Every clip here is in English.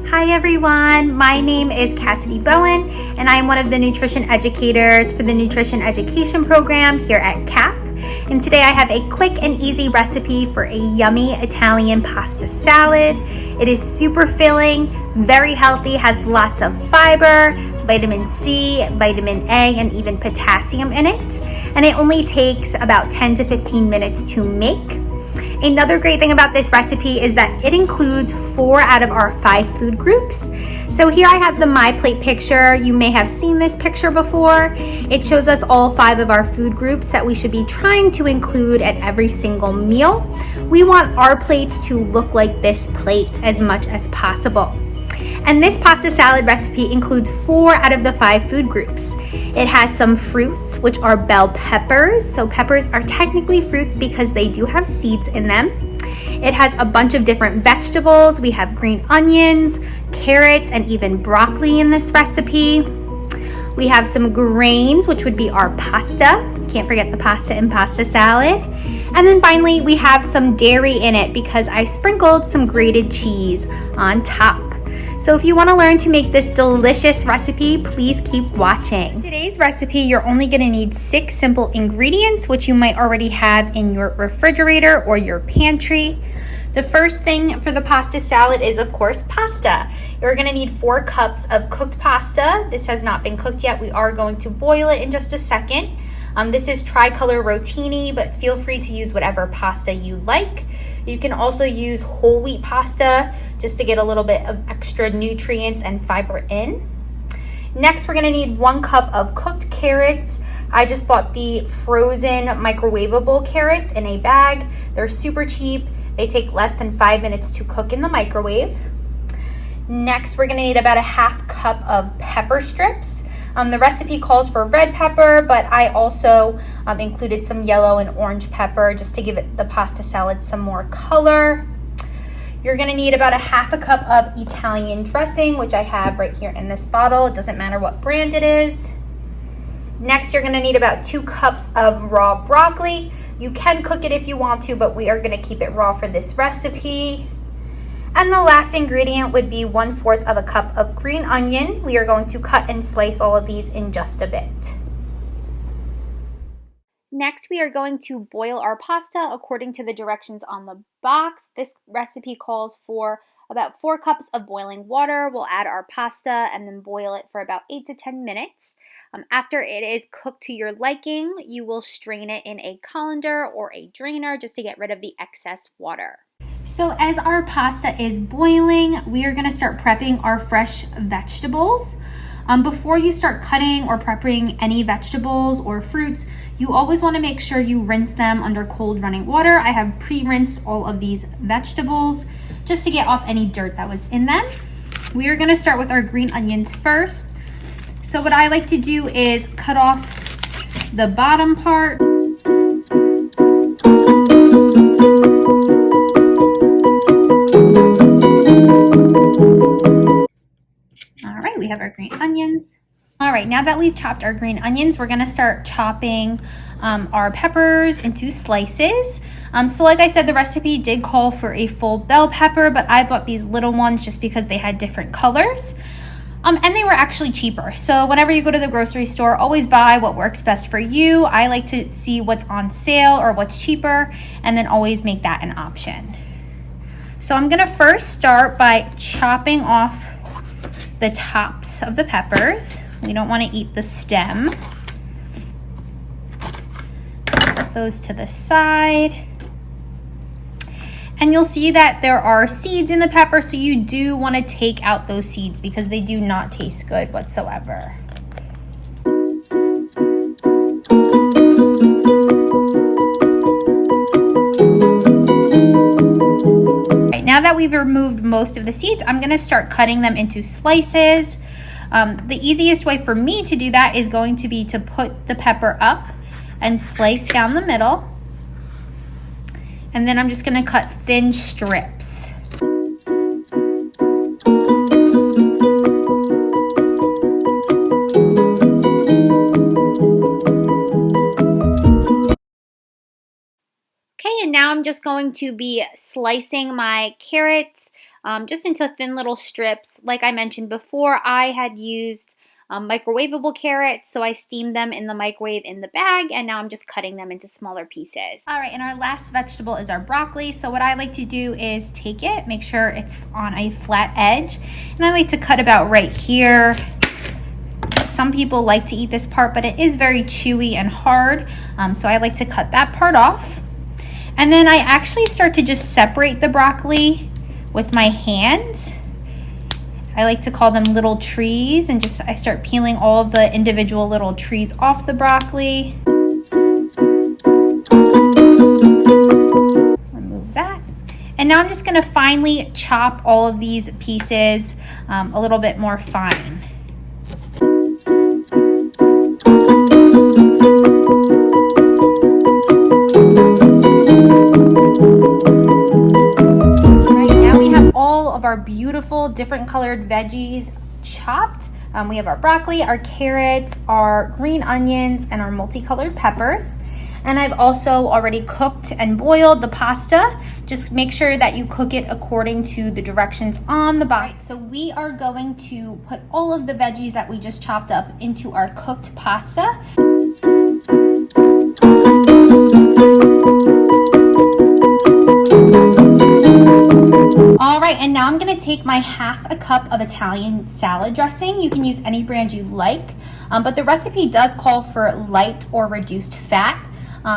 Hi everyone, my name is Cassidy Bowen and I am one of the nutrition educators for the nutrition education program here at CAP. And today I have a quick and easy recipe for a yummy Italian pasta salad. It is super filling, very healthy, has lots of fiber, vitamin C, vitamin A, and even potassium in it. And it only takes about 10 to 15 minutes to make. Another great thing about this recipe is that it includes 4 out of our 5 food groups. So here I have the MyPlate picture. You may have seen this picture before. It shows us all 5 of our food groups that we should be trying to include at every single meal. We want our plates to look like this plate as much as possible. And this pasta salad recipe includes 4 out of the 5 food groups. It has some fruits, which are bell peppers. So peppers are technically fruits because they do have seeds in them. It has a bunch of different vegetables. We have green onions, carrots, and even broccoli in this recipe. We have some grains, which would be our pasta. Can't forget the pasta and pasta salad. And then finally, we have some dairy in it because I sprinkled some grated cheese on top. So if you want to learn to make this delicious recipe, please keep watching. Today's recipe, you're only going to need 6 simple ingredients, which you might already have in your refrigerator or your pantry. The first thing for the pasta salad is, of course, pasta. You're going to need 4 cups of cooked pasta. This has not been cooked yet. We are going to boil it in just a second. This is tricolor rotini, but feel free to use whatever pasta you like. You can also use whole wheat pasta just to get a little bit of extra nutrients and fiber in. Next, we're gonna need 1 cup of cooked carrots. I just bought the frozen microwavable carrots in a bag. They're super cheap. They take less than 5 minutes to cook in the microwave. Next, we're gonna need about a 1/2 cup of pepper strips. The recipe calls for red pepper, but I also included some yellow and orange pepper just to give it the pasta salad some more color. You're gonna need about a 1/2 cup of Italian dressing, which I have right here in this bottle. It doesn't matter what brand it is. Next, you're gonna need about 2 cups of raw broccoli. You can cook it if you want to, but we are gonna keep it raw for this recipe. And the last ingredient would be 1/4 of a cup of green onion. We are going to cut and slice all of these in just a bit. Next, we are going to boil our pasta according to the directions on the box. This recipe calls for about 4 cups of boiling water. We'll add our pasta and then boil it for about 8 to 10 minutes. After it is cooked to your liking, you will strain it in a colander or a drainer just to get rid of the excess water. So as our pasta is boiling, we are going to start prepping our fresh vegetables. Before you start cutting or prepping any vegetables or fruits, you always want to make sure you rinse them under cold running water. I have pre-rinsed all of these vegetables just to get off any dirt that was in them. We are going to start with our green onions first. So what I like to do is cut off the bottom part. We have our green onions. All right, now that we've chopped our green onions, we're gonna start chopping our peppers into slices. So like I said, the recipe did call for a full bell pepper, but I bought these little ones just because they had different colors. And they were actually cheaper. So whenever you go to the grocery store, always buy what works best for you. I like to see what's on sale or what's cheaper, and then always make that an option. So I'm gonna first start by chopping off the tops of the peppers. We don't want to eat the stem. Put those to the side. And you'll see that there are seeds in the pepper, so you do want to take out those seeds because they do not taste good whatsoever. Now that we've removed most of the seeds, I'm going to start cutting them into slices. The easiest way for me to do that is going to be to put the pepper up and slice down the middle. And then I'm just going to cut thin strips. Okay, and now I'm just going to be slicing my carrots just into thin little strips. Like I mentioned before, I had used microwavable carrots, so I steamed them in the microwave in the bag, and now I'm just cutting them into smaller pieces. All right, and our last vegetable is our broccoli. So what I like to do is take it, make sure it's on a flat edge, and I like to cut about right here. Some people like to eat this part, but it is very chewy and hard, so I like to cut that part off. And then I actually start to just separate the broccoli with my hands. I like to call them little trees, and I start peeling all of the individual little trees off the broccoli. Remove that. And now I'm just gonna finely chop all of these pieces a little bit more fine. Our beautiful different colored veggies chopped. We have our broccoli, our carrots, our green onions, and our multicolored peppers. And I've also already cooked and boiled the pasta. Just make sure that you cook it according to the directions on the box. So we are going to put all of the veggies that we just chopped up into our cooked pasta. All right, and now I'm gonna take my half a cup of Italian salad dressing. You can use any brand you like, but the recipe does call for light or reduced fat.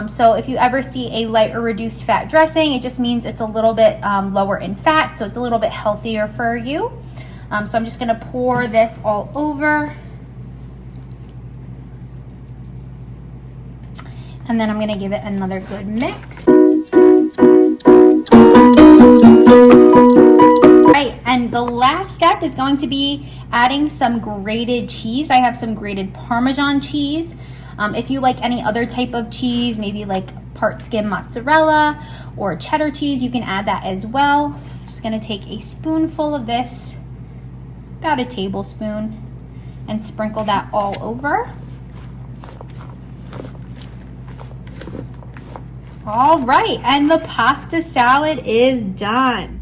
So if you ever see a light or reduced fat dressing, it just means it's a little bit lower in fat, so it's a little bit healthier for you. So I'm just gonna pour this all over. And then I'm gonna give it another good mix. Right, and the last step is going to be adding some grated cheese. I have some grated Parmesan cheese. If you like any other type of cheese, maybe like part skim mozzarella or cheddar cheese, you can add that as well. I'm just gonna take a spoonful of this, about a tablespoon, and sprinkle that all over. All right, and the pasta salad is done.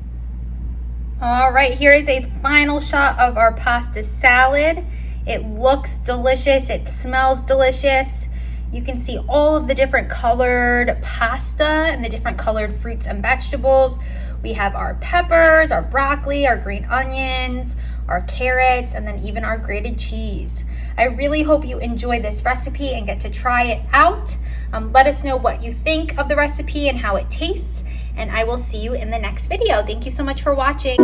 All right, here is a final shot of our pasta salad. It looks delicious, it smells delicious. You can see all of the different colored pasta and the different colored fruits and vegetables. We have our peppers, our broccoli, our green onions, our carrots, and then even our grated cheese. I really hope you enjoy this recipe and get to try it out. Let us know what you think of the recipe and how it tastes, and I will see you in the next video. Thank you so much for watching.